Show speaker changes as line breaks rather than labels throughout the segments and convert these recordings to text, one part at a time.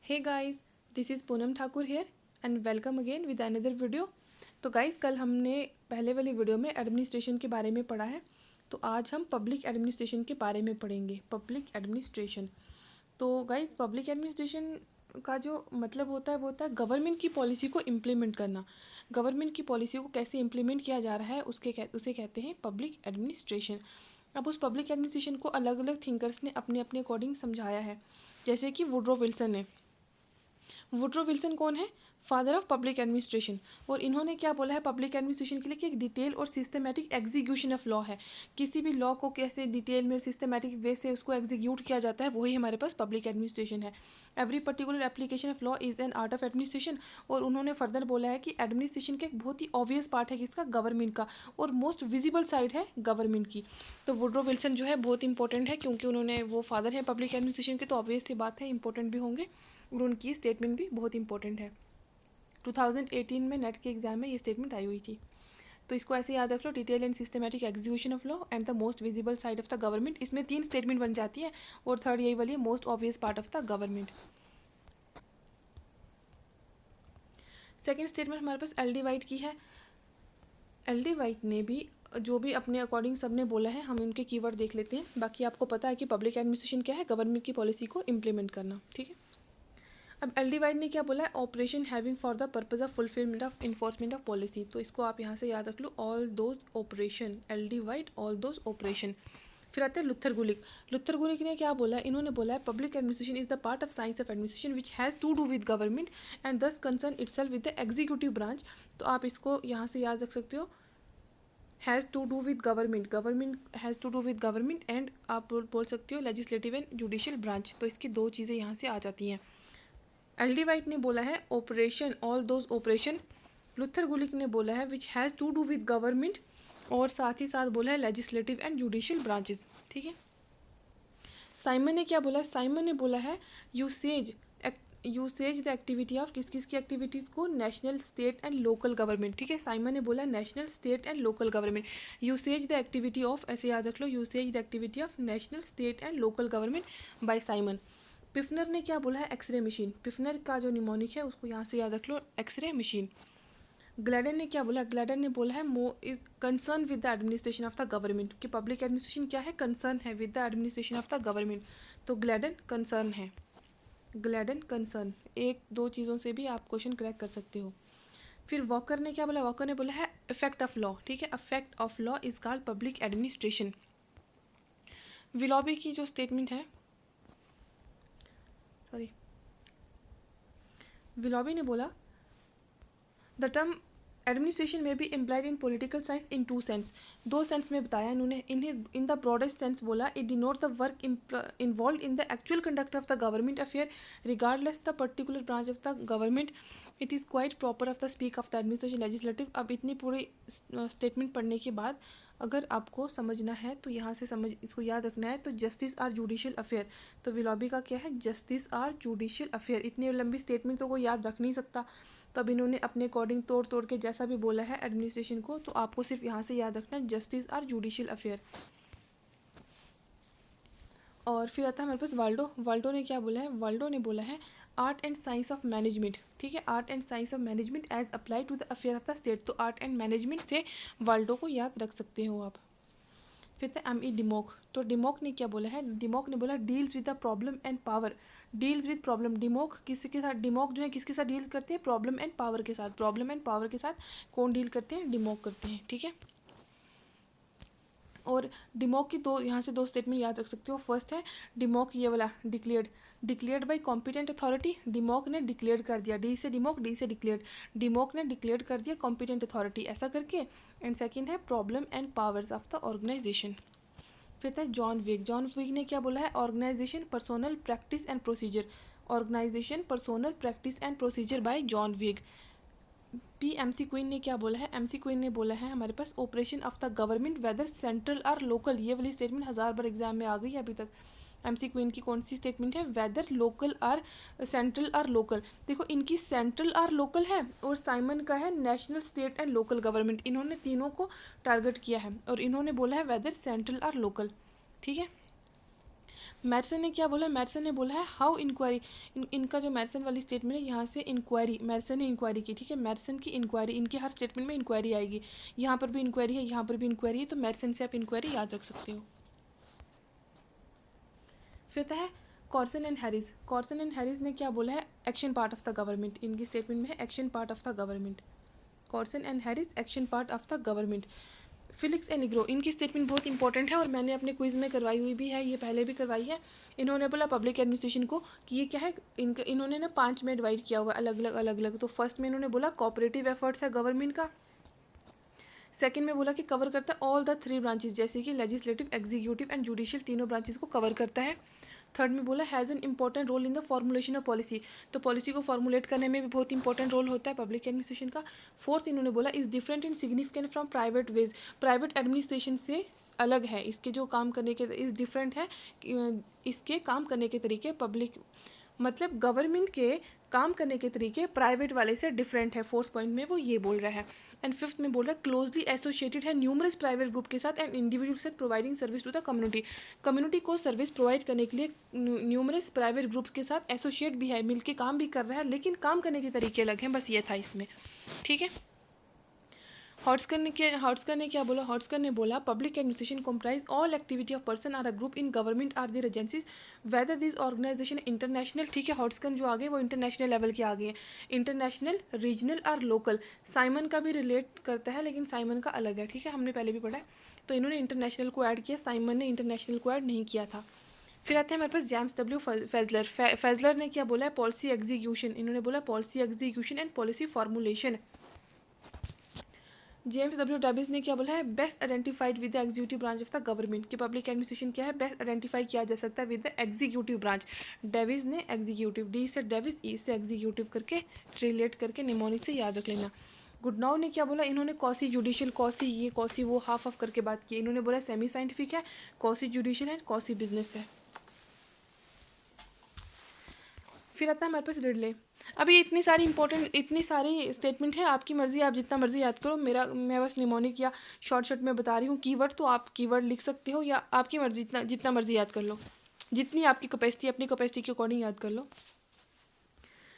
Hey guys, this is Poonam Thakur here and welcome again with another video. तो guys, कल हमने पहले वाली वीडियो में एडमिनिस्ट्रेशन के बारे में पढ़ा है। तो आज हम पब्लिक एडमिनिस्ट्रेशन के बारे में पढ़ेंगे। पब्लिक एडमिनिस्ट्रेशन, तो गाइस पब्लिक एडमिनिस्ट्रेशन का जो मतलब होता है वो होता है गवर्नमेंट की पॉलिसी को इम्प्लीमेंट करना। गवर्नमेंट की पॉलिसी को कैसे इम्प्लीमेंट किया जा रहा है उसे कहते हैं पब्लिक एडमिनिस्ट्रेशन। अब उस पब्लिक एडमिनिस्ट्रेशन को अलग अलग थिंकर्स ने अपने अपने अकॉर्डिंग समझाया है। जैसे कि वुड्रो विल्सन ने। वुड्रो विल्सन कौन है? Father of public administration. और इन्होंने क्या बोला है पब्लिक एडमिनिस्ट्रेशन के लिए कि एक डिटेल और सिस्टमेटिक एग्जीक्यूशन ऑफ लॉ है। किसी भी लॉ को कैसे डिटेल में सिस्टमेटिक वे से उसको एग्जीक्यूट किया जाता है, वही हमारे पास पब्लिक एडमिनिस्ट्रेशन है। Every particular application of law is an art of administration. और उन्होंने फर्दर बोला है कि एडमिनिस्ट्रेशन का एक बहुत ही ऑब्वियस पार्ट है किसका? गवर्नमेंट का। और मोस्ट विजिबल साइड है गवर्नमेंट की। तो वुड्रो विल्सन जो है बहुत इंपॉर्टेंट है, क्योंकि उन्होंने वो फादर है पब्लिक एडमिनिस्ट्रेशन के, तो ऑब्वियस सी बात है इंपॉर्टेंट भी होंगे। और उनकी स्टेटमेंट भी बहुत इंपॉर्टेंट है। 2018 में नेट के एग्जाम में ये स्टेटमेंट आई हुई थी। तो इसको ऐसे याद रख लो, detail and systematic execution of law and the most visible side of the government. इसमें 3 स्टेटमेंट बन जाती है और थर्ड यही वाली है, most obvious part of the government. Second statement हमारे पास एल डी वाइट की है। एल डी वाइट ने भी जो भी अपने अकॉर्डिंग सब ने बोला है, हम उनके कीवर्ड देख लेते हैं। बाकी आपको पता है कि पब्लिक एडमिनिस्ट्रेशन क्या है? गवर्नमेंट की पॉलिसी को इम्प्लीमेंट करना। ठीक है। अब एल डी वाइट ने क्या बोला है? Operation having for the purpose of fulfilment of enforcement of policy. तो इसको आप यहाँ से याद रख लो, all those operation. L D White, all those operation. फिर आते हैं लुथर गुलिक। लुथर गुलिक ने क्या बोला है? इन्होंने बोला है public administration is the part of science of administration which has to do with government and thus concern itself with the executive branch. तो आप इसको यहाँ से याद रख सकते हो, has to do with government. Government has to do with government and आप बोल सकते हो लेजिस्लेटिव एंड जुडिशियल ब्रांच। तो इसकी दो चीज़ें यहाँ से आ जाती हैं। एल डी वाइट ने बोला है operation, all those operation. Luther Gulick ने बोला है which has to do with government, और साथ ही साथ बोला है लेजिस्लेटिव एंड जुडिशियल ब्रांचेस। ठीक है। साइमन ने क्या बोला है? साइमन ने बोला है यूसेज द एक्टिविटी ऑफ किस किस की एक्टिविटीज़ को? National, state and local government. ठीक है। साइमन ने बोला national, state and local government. Usage the activity of, ऐसे याद रख लो, usage the activity of national, state and local government by Simon. Pfiffner ने क्या बोला है? X ray machine. पिफनर का जो निमोनिक है उसको यहाँ से याद रख लो, एक्सरे मशीन। ग्लैडन ने क्या बोला? ग्लैडन ने बोला है is concern with the administration of the government. कि पब्लिक एडमिनिस्ट्रेशन क्या है? कंसर्न है with the administration of the government. तो ग्लैडन कंसर्न है। ग्लैडन कंसर्न, एक दो चीज़ों से भी आप क्वेश्चन क्रैक कर सकते हो। फिर वॉकर ने क्या बोला? वॉकर ने बोला है इफेक्ट ऑफ लॉ। ठीक है। Effect of law is called public administration. Willoughby की जो स्टेटमेंट है, सॉरी, विलॉबी ने बोला द टर्म एडमिनिस्ट्रेशन में be employed in political science in two sense. दो सेंस में बताया इन्होंने। इन द ब्रॉडेस्ट सेंस बोला it denote the work involve in the actual conduct of the government affair regardless the particular branch of the government. It is quite proper of the speak of the administration legislative. अब इतनी पूरी statement पढ़ने के बाद अगर आपको समझना है तो यहाँ से समझ, इसको याद रखना है। तो जस्टिस आर जुडिशियल अफेयर, तो विलॉबी का क्या है? Justice or judicial affair. इतनी लंबी स्टेटमेंट तो कोई याद रख नहीं सकता। तो अब इन्होंने अपने अकॉर्डिंग तोड़ तोड़ के जैसा भी बोला है एडमिनिस्ट्रेशन को, तो आपको सिर्फ यहाँ से याद रखना है जस्टिस आर जुडिशियल अफेयर। और फिर आता है हमारे पास वाल्डो। वाल्डो ने क्या बोला है? वाल्डो ने बोला है art and science of management. ठीक है। Art and science of management as apply to the affair of the state. तो आर्ट एंड मैनेजमेंट से वाल्डो को याद रख सकते हो आप। फिर था एम ई डिमोक। तो डिमोक ने क्या बोला है? डिमोक ने बोला deals with the problem and power. Deals with problem, Dimock किसके साथ? डिमोक जो है किसके साथ डील करते हैं? प्रॉब्लम एंड पावर के साथ। प्रॉब्लम एंड पावर के साथ कौन डील करते हैं? डिमोक करते हैं। ठीक है। और डिमोक की दो, यहाँ से दो स्टेटमेंट याद रख सकते हो। फर्स्ट है डिमोक ये वाला, declared, declared by competent authority. Dimock ने डिक्लेयर कर दिया, डी से डिमोक, डी से डिक्लेयर्ड। डिमोक ने डिक्लेयर कर दिया कॉम्पिटेंट अथॉरिटी, ऐसा करके। एंड सेकेंड है problem and powers of the organization. फिर है जॉन विग। जॉन विग ने क्या बोला है? Organization, personnel, practice and procedure. Organization, personnel, practice and procedure by John Vieg. P McQueen ने क्या बोला है? एम सी क्वीन ने बोला है हमारे पास operation of the government whether central और लोकल। ये वाली स्टेटमेंट 1000 बार एग्जाम में आ गई है अभी तक। एम सी क्वीन की कौन सी स्टेटमेंट है? वेदर लोकल और सेंट्रल और लोकल। देखो इनकी सेंट्रल और लोकल है, और साइमन का है national, state and local government. इन्होंने तीनों को टारगेट किया है और इन्होंने बोला है वेदर सेंट्रल और लोकल। ठीक है। मैडसन ने क्या बोला, मैडसन ने बोला है हाउ इंक्वायरी, इनका जो मैडसन वाली स्टेटमेंट है यहाँ से इंक्वायरी, मैडसन ने इंक्वायरी की, ठीक है, मैडसन की इंक्वायरी, इनके हर स्टेटमेंट में इंक्वायरी आएगी, यहाँ पर भी इंक्वायरी है, यहाँ पर भी इंक्वायरी है, तो मैडसन से आप इंक्वायरी याद रख सकते हो। फिर आता है Corson and Harris, Corson and Harris ने क्या बोला है, action part of the government, इनकी स्टेटमेंट में है action part of the government, Corson and Harris action part of the government. Felix and Nigro, इनकी स्टेटमेंट बहुत इंपॉर्टेंट है और मैंने अपने क्विज़ में करवाई हुई भी है, ये पहले भी करवाई है। इन्होंने बोला पब्लिक एडमिनिस्ट्रेशन को कि ये क्या है, इन्होंने ना 5 में डिवाइड किया हुआ है, अलग अलग। तो फर्स्ट में इन्होंने बोला कोऑपरेटिव एफर्ट्स है गवर्नमेंट का, सेकंड में बोला कि कवर करता है ऑल द 3 ब्रांचेस, जैसे कि लेजिस्लेटिव, एग्जीक्यूटिव एंड जुडिशियल, तीनों ब्रांचेस को कवर करता है। थर्ड में बोला has an important role in the formulation of policy, तो पॉलिसी को फॉर्मुलेट करने में भी बहुत इंपॉर्टेंट रोल होता है पब्लिक एडमिनिस्ट्रेशन का। फोर्थ इन्होंने बोला is different in significant from private ways, private administration से अलग है, इसके जो काम करने के इज़ डिफरेंट है, इसके काम करने के तरीके पब्लिक मतलब गवर्नमेंट के काम करने के तरीके प्राइवेट वाले से डिफरेंट है, फोर्थ पॉइंट में वो ये बोल रहा है। एंड फिफ्थ में बोल रहा है क्लोजली एसोसिएटेड है न्यूमरस प्राइवेट ग्रुप के साथ एंड इंडिविजुअल के साथ providing service to the community, community को सर्विस प्रोवाइड करने के लिए न्यूमरस प्राइवेट ग्रुप के साथ एसोसिएट भी है, मिलके काम भी कर रहा है, लेकिन काम करने के तरीके अलग हैं, बस ये था इसमें, ठीक है। हॉट्सकर ने क्या बोला, हॉट्सकर ने बोला public administration comprise all activity of person or a group in government or their agencies whether this organization international, ठीक है, हॉट्सकर जो आगे वो इंटरनेशनल लेवल के आगे हैं, इंटरनेशनल, रीजनल और लोकल। साइमन का भी रिलेट करता है लेकिन साइमन का अलग है, ठीक है, हमने पहले भी पढ़ा है, तो इन्होंने इंटरनेशनल को ऐड किया, साइमन ने इंटरनेशनल को ऐड नहीं किया था। फिर आते हैं हमारे पास जेम्स डब्ल्यू फेजलर, फेजलर ने क्या बोला है, पॉलिसी एग्जीक्यूशन, इन्होंने बोला policy execution and policy formulation. James W Davis ने क्या बोला है, best identified with the executive branch of the government, कि पब्लिक एडमिनिस्ट्रेशन क्या है, बेस्ट आइडेंटिफाई किया जा सकता है with the executive branch. Davis ने एग्जीक्यूटिव, डी से डेविस, ई से एग्जीक्यूटिव करके रिलेट करके निमोनिक से याद रख लेना। गुडनाउ ने क्या बोला, इन्होंने कॉसी जुडिशियल, कॉसी ये कॉसी वो हाफ ऑफ करके बात की, इन्होंने बोला सेमी साइंटिफिक है, कॉसी जुडिशियल है, कॉसी बिजनेस है। फिर आता है हमारे पास रिडले। अभी इतनी सारी इंपॉर्टेंट, इतनी सारी स्टेटमेंट है, आपकी मर्ज़ी, आप जितना मर्ज़ी याद करो, मैं बस निमोनिक या शॉर्ट में बता रही हूँ कीवर्ड, तो आप कीवर्ड लिख सकते हो या आपकी मर्ज़ी, जितना जितना मर्ज़ी याद कर लो, जितनी आपकी कैपेसिटी, अपनी कैपेसिटी के अकॉर्डिंग याद कर लो।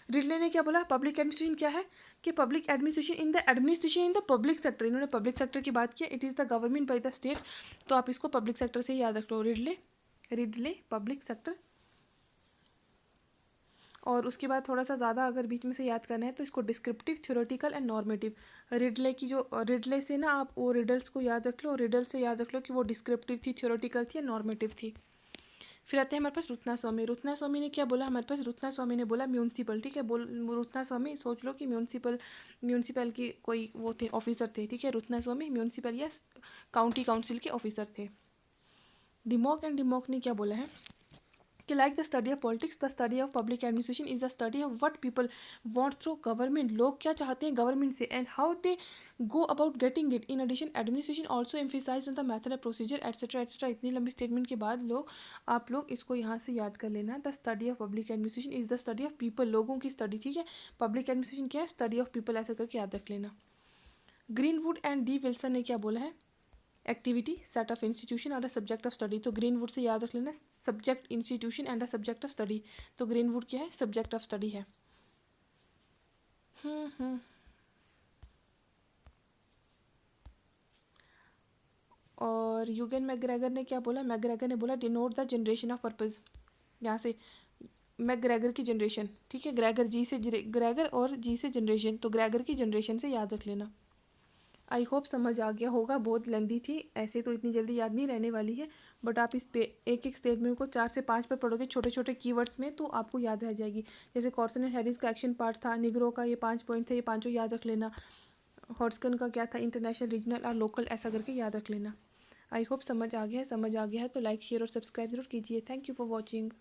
रिडले ने क्या बोला, पब्लिक एडमिनिस्ट्रेशन क्या है, कि public administration in the public sector, इन्होंने पब्लिक सेक्टर की बात की, it is the government by the state, तो आप इसको पब्लिक सेक्टर से याद रख लो, रिडले पब्लिक सेक्टर। और उसके बाद थोड़ा सा ज़्यादा अगर बीच में से याद करना है तो इसको descriptive, theoretical and normative, Ridley की जो रिडले से ना आप वो रिडल्स को याद रख लो, रिडल से याद रख लो कि वो डिस्क्रिप्टिव थी, थ्योरेटिकल थी या नॉर्मेटिव थी। फिर आते हैं हमारे पास रुतना स्वामी, रुतना स्वामी ने क्या बोला, हमारे पास रुतना स्वामी ने बोला म्यूनसिपल, ठीक है, रुतना स्वामी सोच लो कि म्यूनसिपल की कोई वो थे, ऑफिसर थे, ठीक है, रुतना स्वामी म्यूनसिपल या काउंटी काउंसिल के ऑफिसर थे। डिमॉक ने क्या बोला है कि like the study of politics, the study of public administration is the study of what people want through government, लोग क्या चाहते हैं गवर्नमेंट से, and how they go about getting it. In addition administration also emphasise on the method of procedure etcetera etcetera. इतनी लंबी statement के बाद आप लोग इसको यहाँ से याद कर लेना, the study of public administration is the study of people, लोगों की स्टडी, ठीक है, पब्लिक एडमिनिस्ट्रेशन क्या है, स्टडी ऑफ पीपल, ऐसा करके याद रख लेना। ग्रीनवुड एंड डी विल्सन ने क्या बोला है, एक्टिविटी, सेट ऑफ इंस्टीट्यूशन और द सब्जेक्ट ऑफ स्टडी, तो ग्रीनवुड से याद रख लेना subject, institution and the subject of study, तो ग्रीनवुड क्या है, सब्जेक्ट ऑफ स्टडी है। और यूगन मैकग्रेगर ने क्या बोला, मैकग्रेगर ने बोला denote the generation of purpose, यहाँ से मैकग्रेगर की जनरेशन, ठीक है, ग्रेगर जी से ग्रेगर और जी से जनरेशन, तो ग्रेगर की जनरेशन से याद रख लेना। आई होप समझ आ गया होगा, बहुत लेंदी थी, ऐसे तो इतनी जल्दी याद नहीं रहने वाली है, बट आप इस पे एक एक स्टेटमेंट को 4 से 5 पे पढ़ोगे छोटे छोटे कीवर्ड्स में, तो आपको याद रह जाएगी। जैसे कॉर्सन एंड हैरिस का एक्शन पार्ट था, निग्रो का ये 5 पॉइंट थे, ये पाँचों याद रख लेना। हॉट्सकन का क्या था, इंटरनेशनल, रीजनल और लोकल, ऐसा करके याद रख लेना। आई होप समझ आ गया है, समझ आ गया है तो लाइक शेयर और सब्सक्राइब जरूर कीजिए। Thank you for watching.